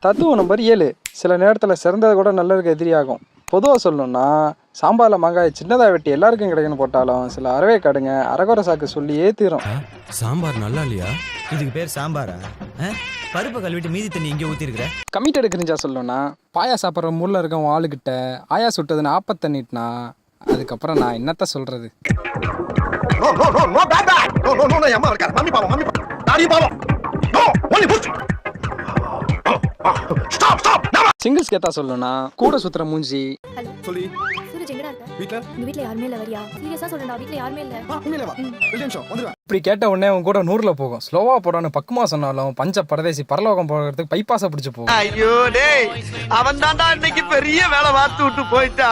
தத்துவம் நம்பர் 7. சில நேரத்தில் சிறந்தது கூட நல்லதுக்கு எதிரியாகும். பொதுவாக சொல்லணும்னா சாம்பாரில் மாங்காய் சின்னதாக வெட்டி எல்லாருக்கும் கிடைக்குன்னு போட்டாலும் சில அறவே காடுங்க அரகுறை சாக்கு சொல்லி ஏற்றிடும். சாம்பார் நல்லா இல்லையா? இதுக்கு பேர் சாம்பாரா? பருப்பை கழுவிட்டு மீதி தண்ணி இங்கே ஊற்றிருக்கிற. கமிட் எடுக்கிறீஞ்சா சொல்லணும்னா பாயா சாப்பிட்ற மூரில் இருக்க ஆளுகிட்ட ஆயா சுட்டதுன்னு ஆப்பத்தண்ணிட்டுனா அதுக்கப்புறம் நான் என்னத்த சொல்கிறது. சிங்கிள்ஸ் கேட்டா சொல்லணும்னா கூட சுத்துற மூஞ்சி. சொல்லி சூரஜ் எங்கடா இருக்க? வீட்ல. உங்க வீட்ல யாருமே இல்ல வரியா? சீரியஸா சொல்றேன்டா, வீட்ல யாருமே இல்ல. உண்மையிலே வா. 2 நிமிஷம் வந்துருவேன். இப்படி கேட்ட உடனே உன் கூட 100ல போகும். ஸ்லோவா போடான்னு பக்குமா சொன்னாலும் பஞ்ச பரதேசி பரலோகம் போகிறதுக்கு பைபாஸை பிடிச்சு போகும். ஐயோ டேய், அவன் தாண்டா இன்னைக்கு பெரிய வேலை பார்த்து விட்டு போயிட்டா.